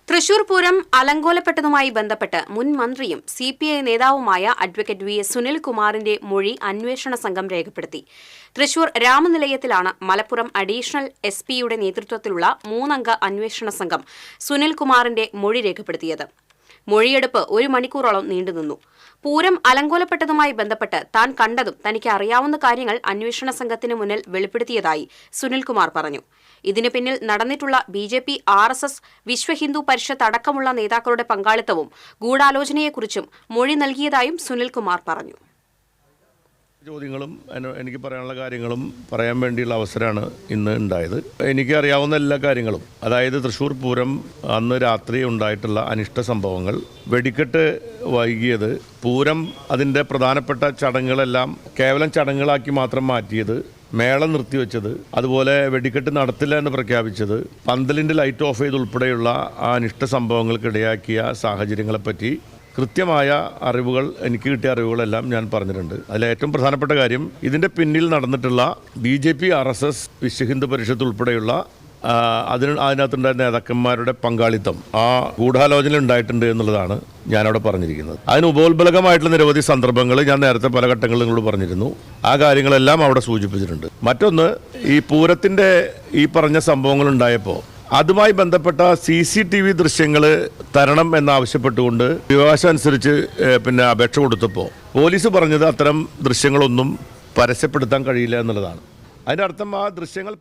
തൃശൂർ പൂരം അലങ്കോലപ്പെട്ടതുമായി ബന്ധപ്പെട്ട് മുൻ മന്ത്രിയും സിപിഐ നേതാവുമായ അഡ്വക്കേറ്റ് വി.എസ്. സുനിൽകുമാറിന്റെ മൊഴി അന്വേഷണ സംഘം രേഖപ്പെടുത്തി. തൃശൂർ രാമനിലയത്തിലാണ് മലപ്പുറം അഡീഷണൽ എസ്.പിയുടെ നേതൃത്വത്തിലുള്ള 3-അംഗ അന്വേഷണ സംഘം സുനിൽകുമാറിന്റെ മൊഴി രേഖപ്പെടുത്തിയത്. മൊഴിയെടുപ്പ് 1 മണിക്കൂറോളം നീണ്ടുനിന്നു. പൂരം അലങ്കോലപ്പെട്ടതുമായി ബന്ധപ്പെട്ട് താൻ കണ്ടതും തനിക്ക് അറിയാവുന്ന കാര്യങ്ങൾ അന്വേഷണ സംഘത്തിന് മുന്നിൽ വെളിപ്പെടുത്തിയതായി സുനിൽകുമാർ പറഞ്ഞു. ഇതിനു പിന്നിൽ നടന്നിട്ടുള്ള ബി.ജെ.പി, ആർ.എസ്.എസ്, വിശ്വഹിന്ദു പരിഷത്ത് അടക്കമുള്ള നേതാക്കളുടെ പങ്കാളിത്തവും ഗൂഢാലോചനയെക്കുറിച്ചും മൊഴി നൽകിയതായും സുനിൽകുമാർ പറഞ്ഞു. ചോദ്യങ്ങളും എനിക്ക് പറയാനുള്ള കാര്യങ്ങളും പറയാൻ വേണ്ടിയുള്ള അവസരമാണ് ഇന്ന് ഉണ്ടായത്. എനിക്ക് അറിയാവുന്ന എല്ലാ കാര്യങ്ങളും, അതായത് തൃശ്ശൂർ പൂരം അന്ന് രാത്രി ഉണ്ടായിട്ടുള്ള അനിഷ്ട സംഭവങ്ങൾ, വെടിക്കെട്ട് വൈകിയത്, പൂരം അതിൻ്റെ പ്രധാനപ്പെട്ട ചടങ്ങുകളെല്ലാം കേവലം ചടങ്ങുകളാക്കി മാത്രം മാറ്റിയത്, മേളം നിർത്തിവെച്ചത്, അതുപോലെ വെടിക്കെട്ട് നടത്തില്ല എന്ന് പ്രഖ്യാപിച്ചത്, പന്തലിൻ്റെ ലൈറ്റ് ഓഫ് ചെയ്തുൾപ്പെടെയുള്ള ആ അനിഷ്ട സംഭവങ്ങൾക്കിടയാക്കിയ സാഹചര്യങ്ങളെപ്പറ്റി കൃത്യമായ അറിവുകൾ, എനിക്ക് കിട്ടിയ അറിവുകളെല്ലാം ഞാൻ പറഞ്ഞിട്ടുണ്ട്. അതിൽ ഏറ്റവും പ്രധാനപ്പെട്ട കാര്യം, ഇതിൻ്റെ പിന്നിൽ നടന്നിട്ടുള്ള ബി.ജെ.പി, ആർ.എസ്.എസ്, വിശ്വഹിന്ദു പരിഷത്ത് ഉൾപ്പെടെയുള്ള അതിനകത്തുണ്ടായ നേതാക്കന്മാരുടെ പങ്കാളിത്തം, ആ ഗൂഢാലോചന ഉണ്ടായിട്ടുണ്ട് എന്നുള്ളതാണ് ഞാനവിടെ പറഞ്ഞിരിക്കുന്നത്. അതിന് ഉപോത്ബലകമായിട്ടുള്ള നിരവധി സന്ദർഭങ്ങൾ ഞാൻ നേരത്തെ പല ഘട്ടങ്ങളിൽ നിങ്ങളോട് പറഞ്ഞിരുന്നു. ആ കാര്യങ്ങളെല്ലാം അവിടെ സൂചിപ്പിച്ചിട്ടുണ്ട്. മറ്റൊന്ന്, ഈ പൂരത്തിൻ്റെ ഈ പറഞ്ഞ സംഭവങ്ങൾ ഉണ്ടായപ്പോൾ അതുമായി ബന്ധപ്പെട്ട CCTV ദൃശ്യങ്ങൾ തരണം എന്നാവശ്യപ്പെട്ടുകൊണ്ട് വിവകാശം അനുസരിച്ച് അപേക്ഷ കൊടുത്തപ്പോൾ പോലീസ് പറഞ്ഞത് അത്തരം ദൃശ്യങ്ങളൊന്നും പരസ്യപ്പെടുത്താൻ കഴിയില്ല എന്നുള്ളതാണ്. അതിൻ്റെ അർത്ഥം ആ ദൃശ്യങ്ങൾ